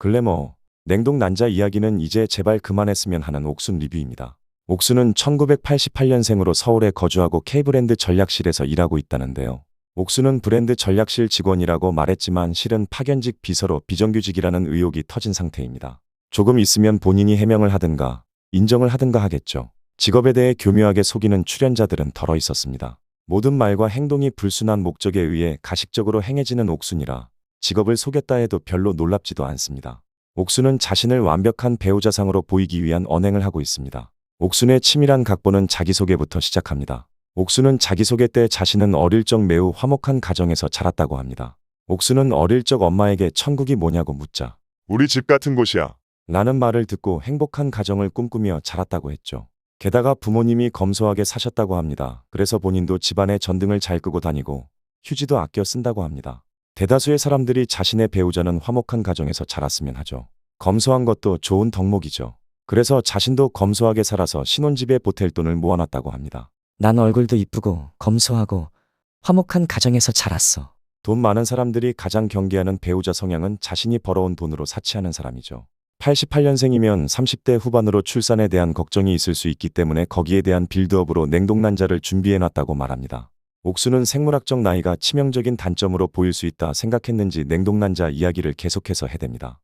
글래머, 냉동 난자 이야기는 이제 제발 그만했으면 하는 옥순 리뷰입니다. 옥순은 1988년생으로 서울에 거주하고 K브랜드 전략실에서 일하고 있다는데요. 옥순은 브랜드 전략실 직원이라고 말했지만 실은 파견직 비서로 비정규직이라는 의혹이 터진 상태입니다. 조금 있으면 본인이 해명을 하든가 인정을 하든가 하겠죠. 직업에 대해 교묘하게 속이는 출연자들은 덜어 있었습니다. 모든 말과 행동이 불순한 목적에 의해 가식적으로 행해지는 옥순이라 직업을 속였다 해도 별로 놀랍지도 않습니다. 옥순은 자신을 완벽한 배우자상으로 보이기 위한 언행을 하고 있습니다. 옥순의 치밀한 각본은 자기소개부터 시작합니다. 옥순은 자기소개 때 자신은 어릴 적 매우 화목한 가정에서 자랐다고 합니다. 옥순은 어릴 적 엄마에게 천국이 뭐냐고 묻자 우리 집 같은 곳이야. 라는 말을 듣고 행복한 가정을 꿈꾸며 자랐다고 했죠. 게다가 부모님이 검소하게 사셨다고 합니다. 그래서 본인도 집안에 전등을 잘 끄고 다니고 휴지도 아껴 쓴다고 합니다. 대다수의 사람들이 자신의 배우자는 화목한 가정에서 자랐으면 하죠. 검소한 것도 좋은 덕목이죠. 그래서 자신도 검소하게 살아서 신혼집에 보탤 돈을 모아놨다고 합니다. 난 얼굴도 이쁘고 검소하고 화목한 가정에서 자랐어. 돈 많은 사람들이 가장 경계하는 배우자 성향은 자신이 벌어온 돈으로 사치하는 사람이죠. 88년생이면 30대 후반으로 출산에 대한 걱정이 있을 수 있기 때문에 거기에 대한 빌드업으로 냉동난자를 준비해놨다고 말합니다. 옥순은 생물학적 나이가 치명적인 단점으로 보일 수 있다 생각했는지 냉동난자 이야기를 계속해서 해댑니다.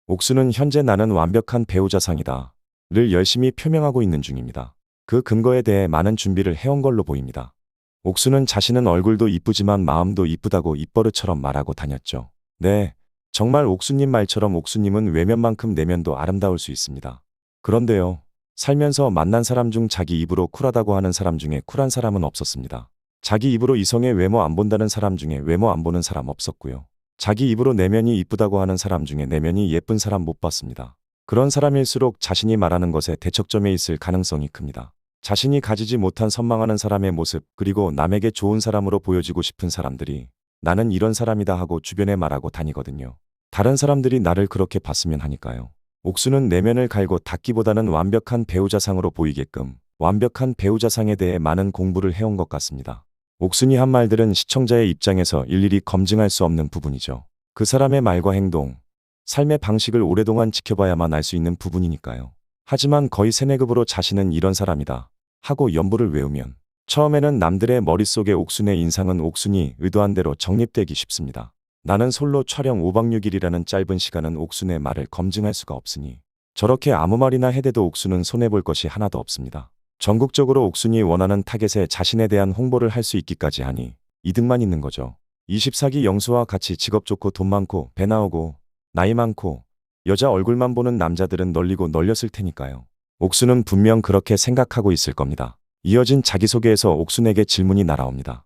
옥순은 현재 나는 완벽한 배우자상이다 를 열심히 표명하고 있는 중입니다. 그 근거에 대해 많은 준비를 해온 걸로 보입니다. 옥순은 자신은 얼굴도 이쁘지만 마음도 이쁘다고 입버릇처럼 말하고 다녔죠. 네, 정말 옥수님 말처럼 옥수님은 외면만큼 내면도 아름다울 수 있습니다. 그런데요, 살면서 만난 사람 중 자기 입으로 쿨하다고 하는 사람 중에 쿨한 사람은 없었습니다. 자기 입으로 이성의 외모 안 본다는 사람 중에 외모 안 보는 사람 없었고요. 자기 입으로 내면이 이쁘다고 하는 사람 중에 내면이 예쁜 사람 못 봤습니다. 그런 사람일수록 자신이 말하는 것에 대척점에 있을 가능성이 큽니다. 자신이 가지지 못한 선망하는 사람의 모습, 그리고 남에게 좋은 사람으로 보여지고 싶은 사람들이 나는 이런 사람이다 하고 주변에 말하고 다니거든요. 다른 사람들이 나를 그렇게 봤으면 하니까요. 옥수는 내면을 갈고 닦기보다는 완벽한 배우자상으로 보이게끔 완벽한 배우자상에 대해 많은 공부를 해온 것 같습니다. 옥순이 한 말들은 시청자의 입장에서 일일이 검증할 수 없는 부분이죠. 그 사람의 말과 행동, 삶의 방식을 오랫동안 지켜봐야만 알 수 있는 부분이니까요. 하지만 거의 세뇌급으로 자신은 이런 사람이다 하고 연부를 외우면 처음에는 남들의 머릿속에 옥순의 인상은 옥순이 의도한 대로 정립되기 쉽습니다. 나는 솔로 촬영 5박 6일이라는 짧은 시간은 옥순의 말을 검증할 수가 없으니 저렇게 아무 말이나 해대도 옥순은 손해볼 것이 하나도 없습니다. 전국적으로 옥순이 원하는 타겟에 자신에 대한 홍보를 할 수 있기까지 하니 이득만 있는 거죠. 24기 영수와 같이 직업 좋고 돈 많고 배 나오고 나이 많고 여자 얼굴만 보는 남자들은 널리고 널렸을 테니까요. 옥순은 분명 그렇게 생각하고 있을 겁니다. 이어진 자기소개에서 옥순에게 질문이 날아옵니다.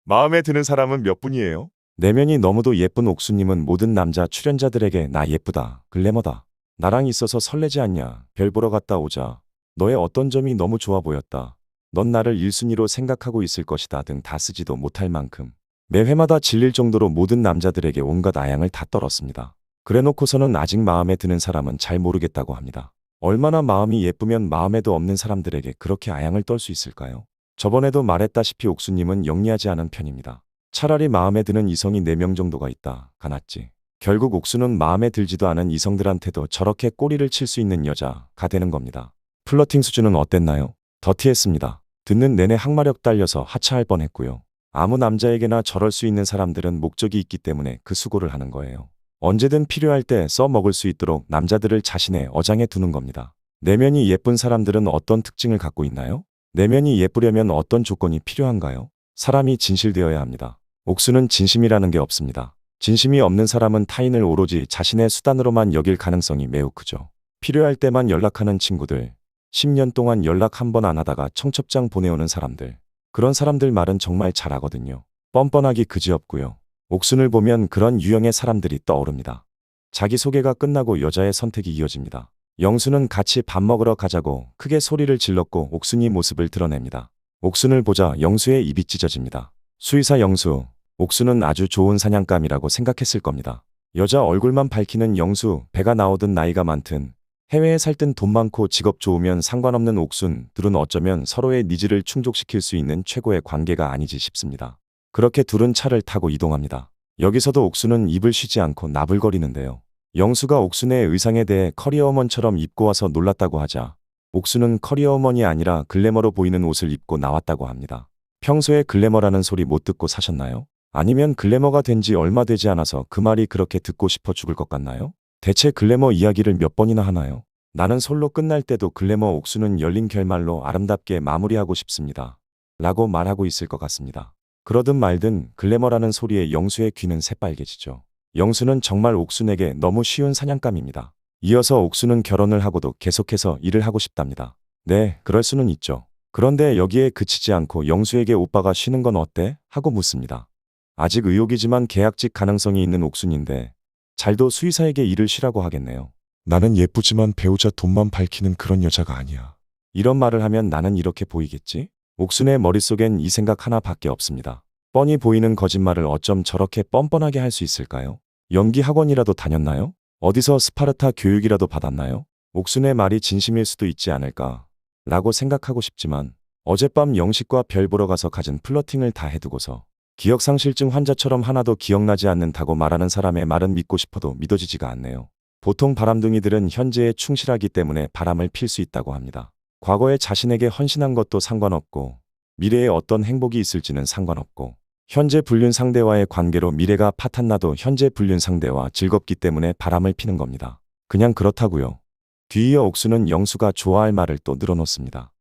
마음에 드는 사람은 몇 분이에요? 내면이 너무도 예쁜 옥수님은 모든 남자 출연자들에게 나 예쁘다, 글래머다, 나랑 있어서 설레지 않냐, 별 보러 갔다 오자, 너의 어떤 점이 너무 좋아 보였다, 넌 나를 1순위로 생각하고 있을 것이다 등 다 쓰지도 못할 만큼 매 회마다 질릴 정도로 모든 남자들에게 온갖 아양을 다 떨었습니다. 그래놓고서는 아직 마음에 드는 사람은 잘 모르겠다고 합니다. 얼마나 마음이 예쁘면 마음에도 없는 사람들에게 그렇게 아양을 떨 수 있을까요? 저번에도 말했다시피 옥수님은 영리하지 않은 편입니다. 차라리 마음에 드는 이성이 4명 정도가 있다 가낫지. 결국 옥수는 마음에 들지도 않은 이성들한테도 저렇게 꼬리를 칠 수 있는 여자가 되는 겁니다. 플러팅 수준은 어땠나요? 더티했습니다. 듣는 내내 항마력 딸려서 하차할 뻔했고요. 아무 남자에게나 저럴 수 있는 사람들은 목적이 있기 때문에 그 수고를 하는 거예요. 언제든 필요할 때 써먹을 수 있도록 남자들을 자신의 어장에 두는 겁니다. 내면이 예쁜 사람들은 어떤 특징을 갖고 있나요? 내면이 예쁘려면 어떤 조건이 필요한가요? 사람이 진실되어야 합니다. 옥수는 진심이라는 게 없습니다. 진심이 없는 사람은 타인을 오로지 자신의 수단으로만 여길 가능성이 매우 크죠. 필요할 때만 연락하는 친구들, 10년 동안 연락 한 번 안 하다가 청첩장 보내오는 사람들, 그런 사람들 말은 정말 잘하거든요. 뻔뻔하기 그지없고요. 옥순을 보면 그런 유형의 사람들이 떠오릅니다. 자기소개가 끝나고 여자의 선택이 이어집니다. 영수는 같이 밥 먹으러 가자고 크게 소리를 질렀고 옥순이 모습을 드러냅니다. 옥순을 보자 영수의 입이 찢어집니다. 수의사 영수, 옥수는 아주 좋은 사냥감이라고 생각했을 겁니다. 여자 얼굴만 밝히는 영수, 배가 나오든 나이가 많든 해외에 살든 돈 많고 직업 좋으면 상관없는 옥순, 둘은 어쩌면 서로의 니즈를 충족시킬 수 있는 최고의 관계가 아니지 싶습니다. 그렇게 둘은 차를 타고 이동합니다. 여기서도 옥수는 입을 쉬지 않고 나불거리는데요. 영수가 옥순의 의상에 대해 커리어우먼처럼 입고 와서 놀랐다고 하자 옥순은 커리어우먼이 아니라 글래머로 보이는 옷을 입고 나왔다고 합니다. 평소에 글래머라는 소리 못 듣고 사셨나요? 아니면 글래머가 된 지 얼마 되지 않아서 그 말이 그렇게 듣고 싶어 죽을 것 같나요? 대체 글래머 이야기를 몇 번이나 하나요? 나는 솔로 끝날 때도 글래머 옥수는 열린 결말로 아름답게 마무리하고 싶습니다. 라고 말하고 있을 것 같습니다. 그러든 말든 글래머라는 소리에 영수의 귀는 새빨개지죠. 영수는 정말 옥순에게 너무 쉬운 사냥감입니다. 이어서 옥수는 결혼을 하고도 계속해서 일을 하고 싶답니다. 네, 그럴 수는 있죠. 그런데 여기에 그치지 않고 영수에게 오빠가 쉬는 건 어때? 하고 묻습니다. 아직 의혹이지만 계약직 가능성이 있는 옥순인데 잘도 수의사에게 일을 쉬라고 하겠네요. 나는 예쁘지만 배우자 돈만 밝히는 그런 여자가 아니야. 이런 말을 하면 나는 이렇게 보이겠지? 옥순의 머릿속엔 이 생각 하나밖에 없습니다. 뻔히 보이는 거짓말을 어쩜 저렇게 뻔뻔하게 할 수 있을까요? 연기 학원이라도 다녔나요? 어디서 스파르타 교육이라도 받았나요? 옥순의 말이 진심일 수도 있지 않을까? 라고 생각하고 싶지만 어젯밤 영식과 별 보러 가서 가진 플러팅을 다 해두고서 기억상실증 환자처럼 하나도 기억나지 않는다고 말하는 사람의 말은 믿고 싶어도 믿어지지가 않네요. 보통 바람둥이들은 현재에 충실하기 때문에 바람을 필 수 있다고 합니다. 과거에 자신에게 헌신한 것도 상관없고 미래에 어떤 행복이 있을지는 상관없고 현재 불륜 상대와의 관계로 미래가 파탄나도 현재 불륜 상대와 즐겁기 때문에 바람을 피는 겁니다. 그냥 그렇다고요. 뒤이어 옥수는 영수가 좋아할 말을 또 늘어놓습니다.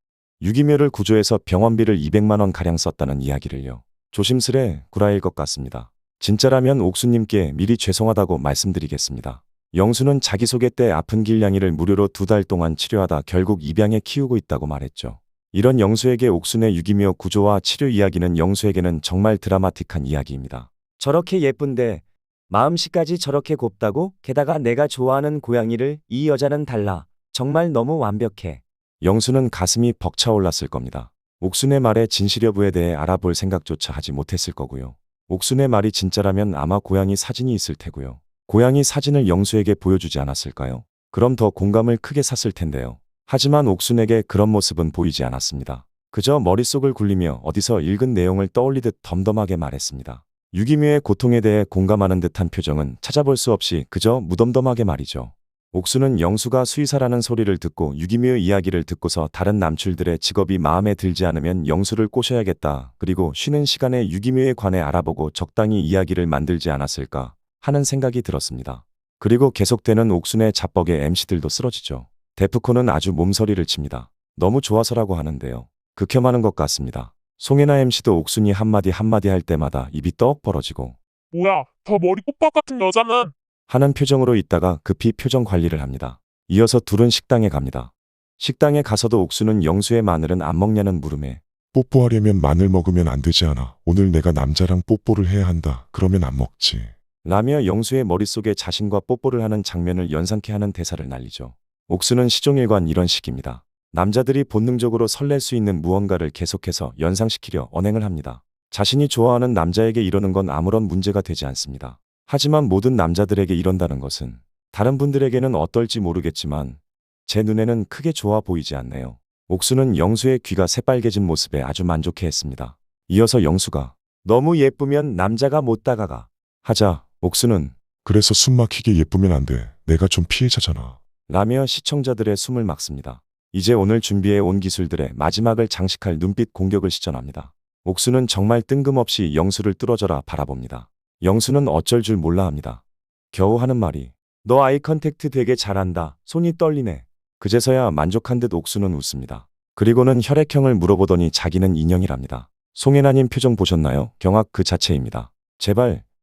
유기묘를 구조해서 병원비를 200만 원 가량 썼다는 이야기를요. 조심스레 구라일 것 같습니다. 진짜라면 옥수님께 미리 죄송하다고 말씀드리겠습니다. 영수는 자기소개 때 아픈 길냥이를 무료로 2달 동안 치료하다 결국 입양해 키우고 있다고 말했죠. 이런 영수에게 옥순의 유기묘 구조와 치료 이야기는 영수에게는 정말 드라마틱한 이야기입니다. 저렇게 예쁜데 마음씨까지 저렇게 곱다고? 게다가 내가 좋아하는 고양이를 이 여자는 달라. 정말 너무 완벽해. 영수는 가슴이 벅차올랐을 겁니다. 옥순의 말의 진실 여부에 대해 알아볼 생각조차 하지 못했을 거고요. 옥순의 말이 진짜라면 아마 고양이 사진이 있을 테고요. 고양이 사진을 영수에게 보여주지 않았을까요? 그럼 더 공감을 크게 샀을 텐데요. 하지만 옥순에게 그런 모습은 보이지 않았습니다. 그저 머릿속을 굴리며 어디서 읽은 내용을 떠올리듯 덤덤하게 말했습니다. 유기묘의 고통에 대해 공감하는 듯한 표정은 찾아볼 수 없이 그저 무덤덤하게 말이죠. 옥수는 영수가 수의사라는 소리를 듣고 유기묘 이야기를 듣고서 다른 남출들의 직업이 마음에 들지 않으면 영수를 꼬셔야겠다. 그리고 쉬는 시간에 유기묘에 관해 알아보고 적당히 이야기를 만들지 않았을까 하는 생각이 들었습니다. 그리고 계속되는 옥순의 자뻑에 MC들도 쓰러지죠. 데프콘은 아주 몸서리를 칩니다. 너무 좋아서라고 하는데요. 극혐하는 것 같습니다. 송혜나 MC도 옥순이 한마디 한마디 할 때마다 입이 떡 벌어지고 뭐야, 저 머리 꽃밥 같은 여자는. 하는 표정으로 있다가 급히 표정 관리를 합니다. 이어서 둘은 식당에 갑니다. 식당에 가서도 옥수는 영수의 마늘은 안 먹냐는 물음에 뽀뽀하려면 마늘 먹으면 안 되지 않아. 오늘 내가 남자랑 뽀뽀를 해야 한다. 그러면 안 먹지. 라며 영수의 머릿속에 자신과 뽀뽀를 하는 장면을 연상케 하는 대사를 날리죠. 옥수는 시종일관 이런 식입니다. 남자들이 본능적으로 설렐 수 있는 무언가를 계속해서 연상시키려 언행을 합니다. 자신이 좋아하는 남자에게 이러는 건 아무런 문제가 되지 않습니다. 하지만 모든 남자들에게 이런다는 것은 다른 분들에게는 어떨지 모르겠지만 제 눈에는 크게 좋아 보이지 않네요. 옥수는 영수의 귀가 새빨개진 모습에 아주 만족해했습니다. 이어서 영수가 너무 예쁘면 남자가 못 다가가 하자 옥수는 그래서 숨 막히게 예쁘면 안 돼. 내가 좀 피해자잖아. 라며 시청자들의 숨을 막습니다. 이제 오늘 준비해 온 기술들의 마지막을 장식할 눈빛 공격을 시전합니다. 옥수는 정말 뜬금없이 영수를 뚫어져라 바라봅니다. 영수는 어쩔 줄 몰라 합니다. 겨우 하는 말이 너 아이 컨택트 되게 잘한다. 손이 떨리네. 그제서야 만족한 듯 옥수는 웃습니다. 그리고는 혈액형을 물어보더니 자기는 인형이랍니다. 송혜나님 표정 보셨나요? 경악 그 자체입니다.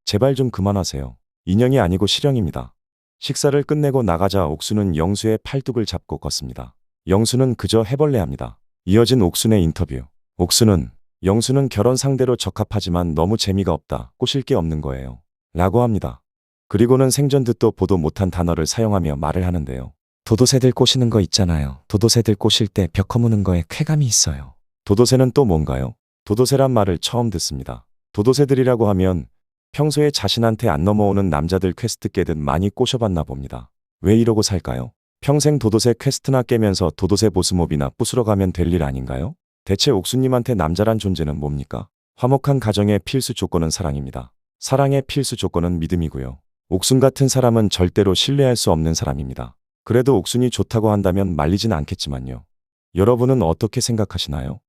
제발 좀 그만하세요. 인형이 아니고 실형입니다. 식사를 끝내고 나가자 옥수는 영수의 팔뚝을 잡고 걷습니다. 영수는 그저 해벌레합니다. 이어진 옥순의 인터뷰. 옥수는 영수는 결혼 상대로 적합하지만 너무 재미가 없다. 꼬실 게 없는 거예요. 라고 합니다. 그리고는 생전 듣도 보도 못한 단어를 사용하며 말을 하는데요. 도도새들 꼬시는 거 있잖아요. 도도새들 꼬실 때 벽 허무는 거에 쾌감이 있어요. 도도새는 또 뭔가요? 도도새란 말을 처음 듣습니다. 도도새들이라고 하면 평소에 자신한테 안 넘어오는 남자들 퀘스트 깨듯 많이 꼬셔봤나 봅니다. 왜 이러고 살까요? 평생 도도새 퀘스트나 깨면서 도도새 보스몹이나 부수러 가면 될 일 아닌가요? 대체 옥수님한테 남자란 존재는 뭡니까? 화목한 가정의 필수 조건은 사랑입니다. 사랑의 필수 조건은 믿음이고요. 옥순 같은 사람은 절대로 신뢰할 수 없는 사람입니다. 그래도 옥순이 좋다고 한다면 말리진 않겠지만요. 여러분은 어떻게 생각하시나요?